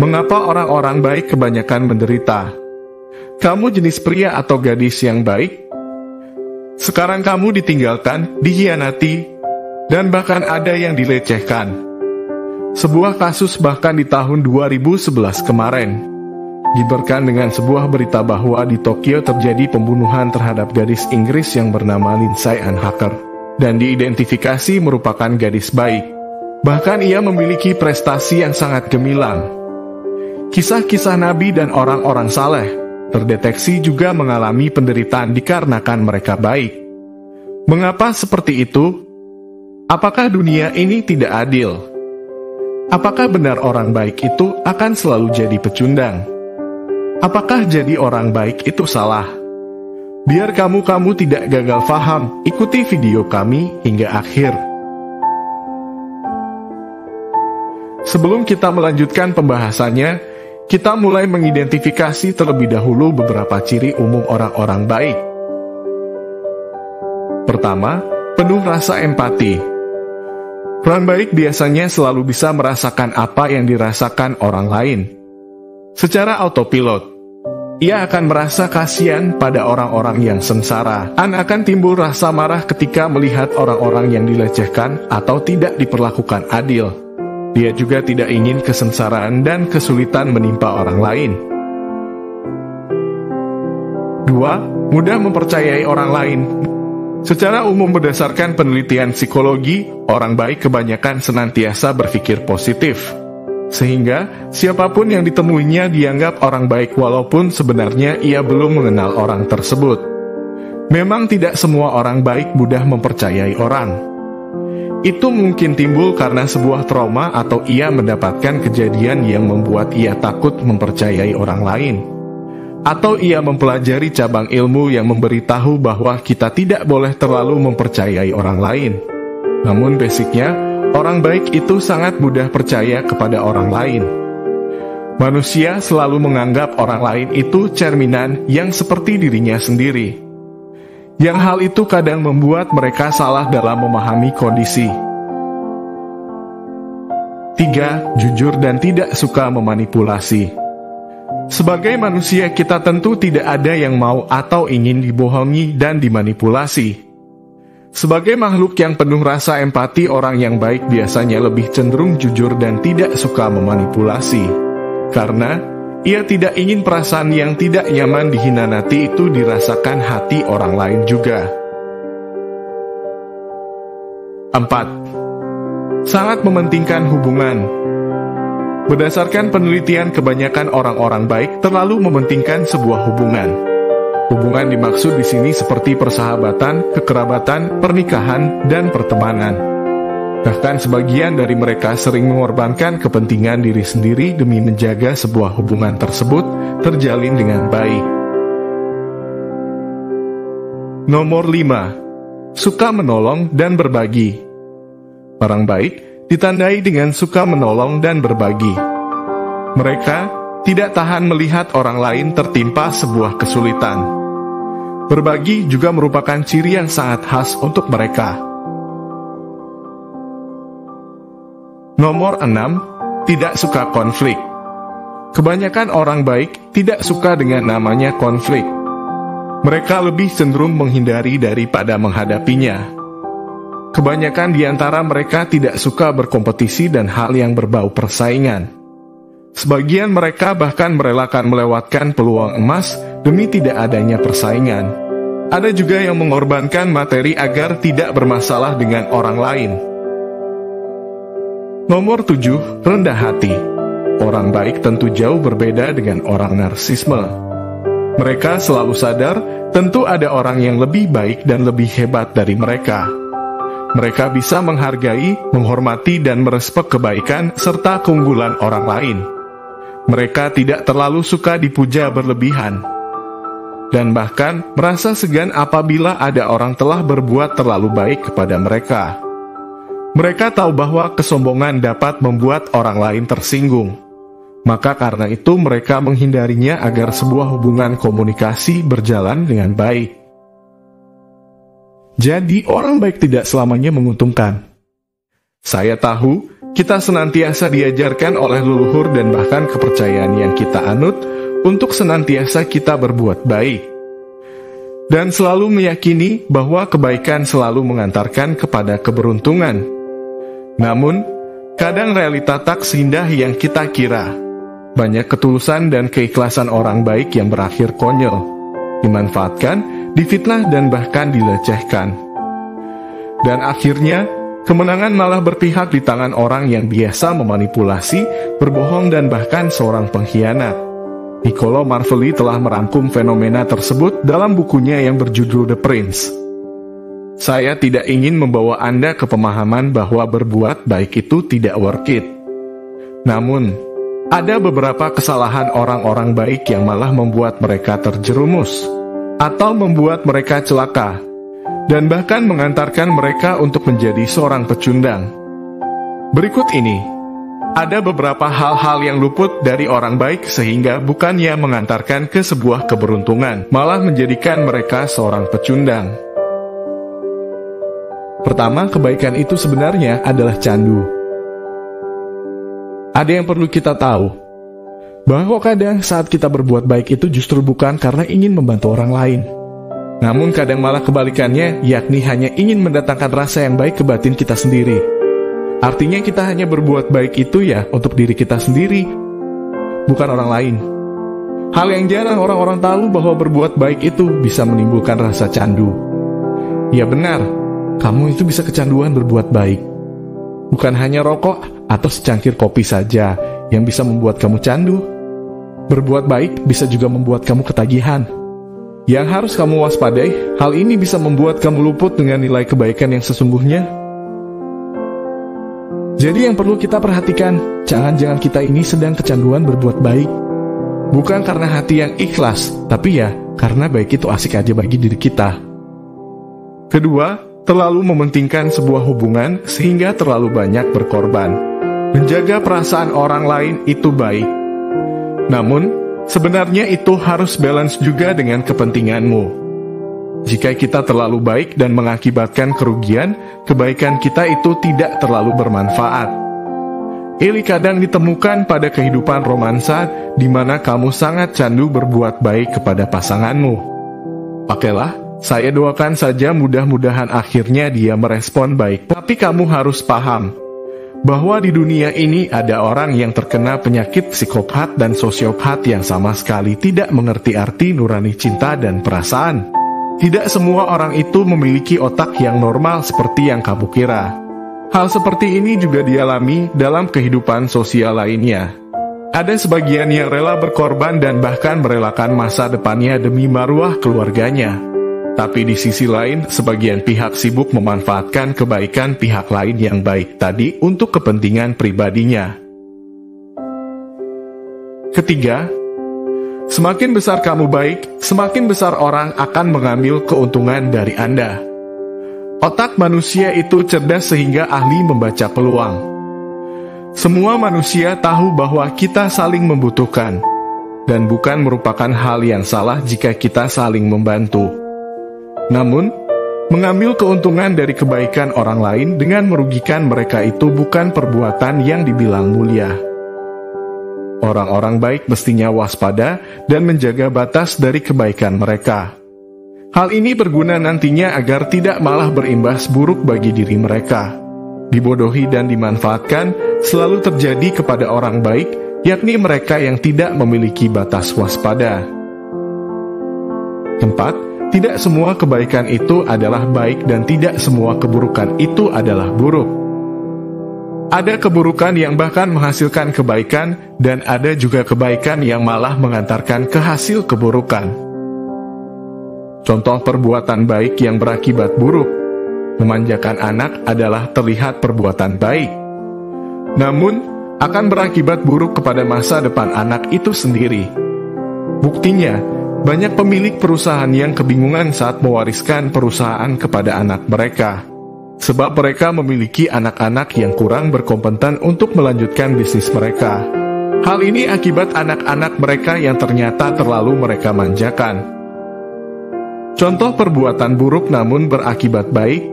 Mengapa orang-orang baik kebanyakan menderita? Kamu jenis pria atau gadis yang baik? Sekarang kamu ditinggalkan, dikhianati, dan bahkan ada yang dilecehkan. Sebuah kasus bahkan di tahun 2011 kemarin diberkan dengan sebuah berita bahwa di Tokyo terjadi pembunuhan terhadap gadis Inggris yang bernama Lindsay Ann Hacker, dan diidentifikasi merupakan gadis baik. Bahkan ia memiliki prestasi yang sangat gemilang. Kisah-kisah nabi dan orang-orang saleh terdeteksi juga mengalami penderitaan dikarenakan mereka baik. Mengapa seperti itu? Apakah dunia ini tidak adil? Apakah benar orang baik itu akan selalu jadi pecundang? Apakah jadi orang baik itu salah? Biar kamu tidak gagal paham, ikuti video kami hingga akhir. Sebelum kita melanjutkan pembahasannya, kita mulai mengidentifikasi terlebih dahulu beberapa ciri umum orang-orang baik. Pertama, penuh rasa empati. Orang baik biasanya selalu bisa merasakan apa yang dirasakan orang lain. Secara autopilot, ia akan merasa kasihan pada orang-orang yang sengsara. Akan timbul rasa marah ketika melihat orang-orang yang dilecehkan atau tidak diperlakukan adil. Dia juga tidak ingin kesengsaraan dan kesulitan menimpa orang lain. 2. Mudah mempercayai orang lain. Secara umum berdasarkan penelitian psikologi, orang baik kebanyakan senantiasa berpikir positif. Sehingga, siapapun yang ditemuinya dianggap orang baik walaupun sebenarnya ia belum mengenal orang tersebut. Memang tidak semua orang baik mudah mempercayai orang. Itu mungkin timbul karena sebuah trauma atau ia mendapatkan kejadian yang membuat ia takut mempercayai orang lain. Atau ia mempelajari cabang ilmu yang memberitahu bahwa kita tidak boleh terlalu mempercayai orang lain. Namun basicnya, orang baik itu sangat mudah percaya kepada orang lain. Manusia selalu menganggap orang lain itu cerminan yang seperti dirinya sendiri. Yang hal itu kadang membuat mereka salah dalam memahami kondisi. 3. Jujur dan tidak suka memanipulasi. Sebagai manusia kita tentu tidak ada yang mau atau ingin dibohongi dan dimanipulasi. Sebagai makhluk yang penuh rasa empati, orang yang baik biasanya lebih cenderung jujur dan tidak suka memanipulasi. Karena ia tidak ingin perasaan yang tidak nyaman dikhianati itu dirasakan hati orang lain juga. 4. Sangat mementingkan hubungan. Berdasarkan penelitian, kebanyakan orang-orang baik terlalu mementingkan sebuah hubungan. Hubungan dimaksud di sini seperti persahabatan, kekerabatan, pernikahan, dan pertemanan. Bahkan sebagian dari mereka sering mengorbankan kepentingan diri sendiri demi menjaga sebuah hubungan tersebut terjalin dengan baik. Nomor 5. Suka menolong dan berbagi. Orang baik ditandai dengan suka menolong dan berbagi. Mereka tidak tahan melihat orang lain tertimpa sebuah kesulitan. Berbagi juga merupakan ciri yang sangat khas untuk mereka. Nomor 6. Tidak suka konflik. Kebanyakan orang baik tidak suka dengan namanya konflik. Mereka lebih cenderung menghindari daripada menghadapinya. Kebanyakan di antara mereka tidak suka berkompetisi dan hal yang berbau persaingan. Sebagian mereka bahkan merelakan melewatkan peluang emas demi tidak adanya persaingan. Ada juga yang mengorbankan materi agar tidak bermasalah dengan orang lain. Nomor 7. Rendah hati. Orang baik tentu jauh berbeda dengan orang narsisme. Mereka selalu sadar, tentu ada orang yang lebih baik dan lebih hebat dari mereka. Mereka bisa menghargai, menghormati, dan merespek kebaikan serta keunggulan orang lain. Mereka tidak terlalu suka dipuja berlebihan, dan bahkan merasa segan apabila ada orang telah berbuat terlalu baik kepada mereka. Mereka tahu bahwa kesombongan dapat membuat orang lain tersinggung. Maka karena itu mereka menghindarinya agar sebuah hubungan komunikasi berjalan dengan baik. Jadi orang baik tidak selamanya menguntungkan. Saya tahu, kita senantiasa diajarkan oleh leluhur dan bahkan kepercayaan yang kita anut untuk senantiasa kita berbuat baik. Dan selalu meyakini bahwa kebaikan selalu mengantarkan kepada keberuntungan. Namun, kadang realita tak seindah yang kita kira. Banyak ketulusan dan keikhlasan orang baik yang berakhir konyol, dimanfaatkan, difitnah dan bahkan dilecehkan. Dan akhirnya, kemenangan malah berpihak di tangan orang yang biasa memanipulasi, berbohong dan bahkan seorang pengkhianat. Niccolo Marvelli telah merangkum fenomena tersebut dalam bukunya yang berjudul The Prince. Saya tidak ingin membawa Anda ke pemahaman bahwa berbuat baik itu tidak worth it. Namun, ada beberapa kesalahan orang-orang baik yang malah membuat mereka terjerumus, atau membuat mereka celaka, dan bahkan mengantarkan mereka untuk menjadi seorang pecundang. Berikut ini, ada beberapa hal-hal yang luput dari orang baik sehingga bukannya mengantarkan ke sebuah keberuntungan, malah menjadikan mereka seorang pecundang. Pertama, kebaikan itu sebenarnya adalah candu. Ada yang perlu kita tahu, bahwa kadang saat kita berbuat baik itu justru bukan karena ingin membantu orang lain. Namun kadang malah kebalikannya, yakni hanya ingin mendatangkan rasa yang baik ke batin kita sendiri. Artinya kita hanya berbuat baik itu ya untuk diri kita sendiri, bukan orang lain. Hal yang jarang orang-orang tahu bahwa berbuat baik itu bisa menimbulkan rasa candu. Ya benar, kamu itu bisa kecanduan berbuat baik. Bukan hanya rokok atau secangkir kopi saja yang bisa membuat kamu candu. Berbuat baik bisa juga membuat kamu ketagihan. Yang harus kamu waspadai, hal ini bisa membuat kamu luput dengan nilai kebaikan yang sesungguhnya. Jadi yang perlu kita perhatikan, jangan-jangan kita ini sedang kecanduan berbuat baik. Bukan karena hati yang ikhlas, tapi ya karena baik itu asik aja bagi diri kita. Kedua, terlalu mementingkan sebuah hubungan sehingga terlalu banyak berkorban. Menjaga perasaan orang lain itu baik. Namun, sebenarnya itu harus balance juga dengan kepentinganmu. Jika kita terlalu baik dan mengakibatkan kerugian, kebaikan kita itu tidak terlalu bermanfaat. Ini kadang ditemukan pada kehidupan romansa di mana kamu sangat candu berbuat baik kepada pasanganmu. Okelah, saya doakan saja mudah-mudahan akhirnya dia merespon baik. Tapi kamu harus paham bahwa di dunia ini ada orang yang terkena penyakit psikopat dan sosiopat yang sama sekali tidak mengerti arti nurani cinta dan perasaan. Tidak semua orang itu memiliki otak yang normal seperti yang kamu kira. Hal seperti ini juga dialami dalam kehidupan sosial lainnya. Ada sebagian yang rela berkorban dan bahkan merelakan masa depannya demi maruah keluarganya. Tapi di sisi lain, sebagian pihak sibuk memanfaatkan kebaikan pihak lain yang baik tadi untuk kepentingan pribadinya. Ketiga, semakin besar kamu baik, semakin besar orang akan mengambil keuntungan dari Anda. Otak manusia itu cerdas sehingga ahli membaca peluang. Semua manusia tahu bahwa kita saling membutuhkan, dan bukan merupakan hal yang salah jika kita saling membantu. Namun, mengambil keuntungan dari kebaikan orang lain dengan merugikan mereka itu bukan perbuatan yang dibilang mulia. Orang-orang baik mestinya waspada dan menjaga batas dari kebaikan mereka. Hal ini berguna nantinya agar tidak malah berimbas buruk bagi diri mereka. Dibodohi dan dimanfaatkan selalu terjadi kepada orang baik, yakni mereka yang tidak memiliki batas waspada. Keempat, tidak semua kebaikan itu adalah baik dan tidak semua keburukan itu adalah buruk. Ada keburukan yang bahkan menghasilkan kebaikan, dan ada juga kebaikan yang malah mengantarkan ke hasil keburukan. Contoh perbuatan baik yang berakibat buruk, memanjakan anak adalah terlihat perbuatan baik. Namun, akan berakibat buruk kepada masa depan anak itu sendiri. Buktinya, banyak pemilik perusahaan yang kebingungan saat mewariskan perusahaan kepada anak mereka. Sebab mereka memiliki anak-anak yang kurang berkompeten untuk melanjutkan bisnis mereka. Hal ini akibat anak-anak mereka yang ternyata terlalu mereka manjakan. Contoh perbuatan buruk namun berakibat baik,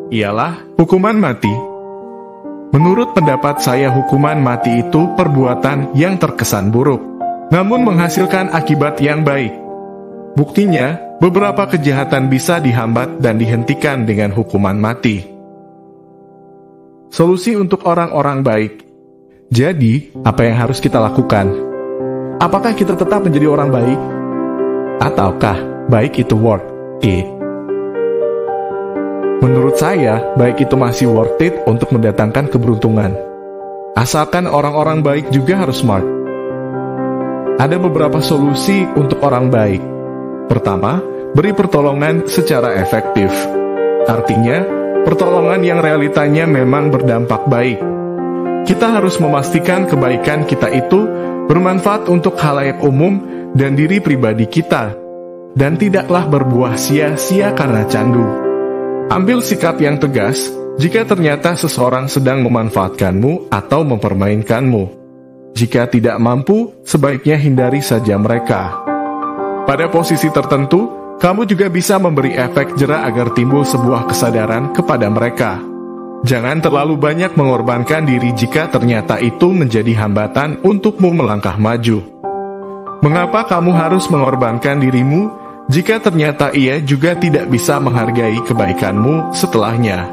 ialah hukuman mati. Menurut pendapat saya, hukuman mati itu perbuatan yang terkesan buruk, namun menghasilkan akibat yang baik. Buktinya, beberapa kejahatan bisa dihambat dan dihentikan dengan hukuman mati. Solusi untuk orang-orang baik. Jadi, apa yang harus kita lakukan? Apakah kita tetap menjadi orang baik? Ataukah baik itu worth it? Menurut saya, baik itu masih worth it untuk mendatangkan keberuntungan. Asalkan orang-orang baik juga harus smart. Ada beberapa solusi untuk orang baik. Pertama, beri pertolongan secara efektif. Artinya, pertolongan yang realitanya memang berdampak baik. Kita harus memastikan kebaikan kita itu bermanfaat untuk khalayak umum dan diri pribadi kita, dan tidaklah berbuah sia-sia karena candu. Ambil sikap yang tegas jika ternyata seseorang sedang memanfaatkanmu atau mempermainkanmu. Jika tidak mampu, sebaiknya hindari saja mereka. Pada posisi tertentu, kamu juga bisa memberi efek jera agar timbul sebuah kesadaran kepada mereka. Jangan terlalu banyak mengorbankan diri jika ternyata itu menjadi hambatan untukmu melangkah maju. Mengapa kamu harus mengorbankan dirimu jika ternyata ia juga tidak bisa menghargai kebaikanmu setelahnya?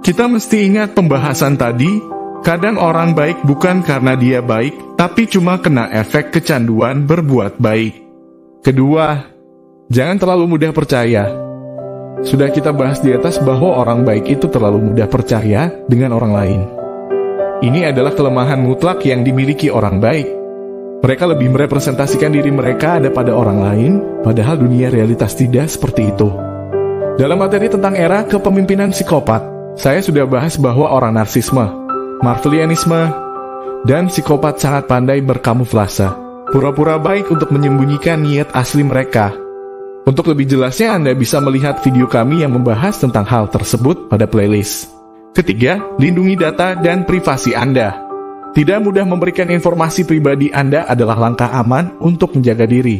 Kita mesti ingat pembahasan tadi, kadang orang baik bukan karena dia baik, tapi cuma kena efek kecanduan berbuat baik. Kedua, jangan terlalu mudah percaya. Sudah kita bahas di atas bahwa orang baik itu terlalu mudah percaya dengan orang lain. Ini adalah kelemahan mutlak yang dimiliki orang baik. Mereka lebih merepresentasikan diri mereka ada pada orang lain, padahal dunia realitas tidak seperti itu. Dalam materi tentang era kepemimpinan psikopat, saya sudah bahas bahwa orang narsisme, marvelianisme, dan psikopat sangat pandai berkamuflase. Pura-pura baik untuk menyembunyikan niat asli mereka. Untuk lebih jelasnya, Anda bisa melihat video kami yang membahas tentang hal tersebut pada playlist. Ketiga, lindungi data dan privasi Anda. Tidak mudah memberikan informasi pribadi Anda adalah langkah aman untuk menjaga diri.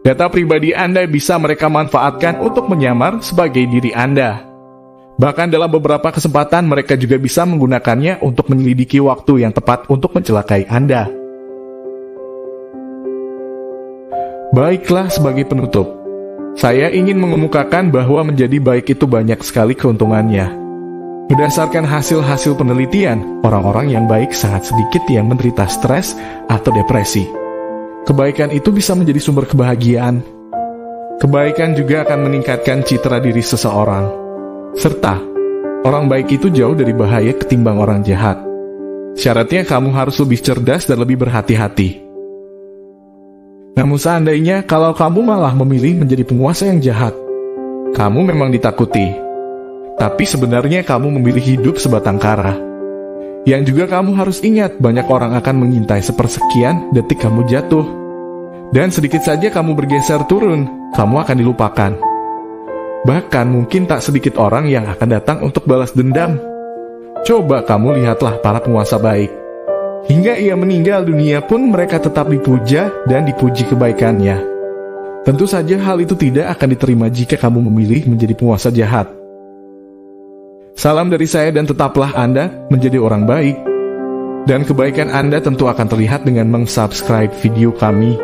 Data pribadi Anda bisa mereka manfaatkan untuk menyamar sebagai diri Anda. Bahkan dalam beberapa kesempatan mereka juga bisa menggunakannya untuk menyelidiki waktu yang tepat untuk mencelakai Anda. Baiklah, sebagai penutup, saya ingin mengemukakan bahwa menjadi baik itu banyak sekali keuntungannya. Berdasarkan hasil-hasil penelitian, orang-orang yang baik sangat sedikit yang menderita stres atau depresi. Kebaikan itu bisa menjadi sumber kebahagiaan. Kebaikan juga akan meningkatkan citra diri seseorang. Serta, orang baik itu jauh dari bahaya ketimbang orang jahat. Syaratnya kamu harus lebih cerdas dan lebih berhati-hati. Namun seandainya kalau kamu malah memilih menjadi penguasa yang jahat, kamu memang ditakuti. Tapi sebenarnya kamu memilih hidup sebatang kara. Yang juga kamu harus ingat, banyak orang akan mengintai sepersekian detik kamu jatuh. Dan sedikit saja kamu bergeser turun, kamu akan dilupakan. Bahkan mungkin tak sedikit orang yang akan datang untuk balas dendam. Coba kamu lihatlah para penguasa baik. Hingga ia meninggal dunia pun mereka tetap dipuja dan dipuji kebaikannya. Tentu saja hal itu tidak akan diterima jika kamu memilih menjadi penguasa jahat. Salam dari saya dan tetaplah Anda menjadi orang baik. Dan kebaikan Anda tentu akan terlihat dengan meng-subscribe video kami.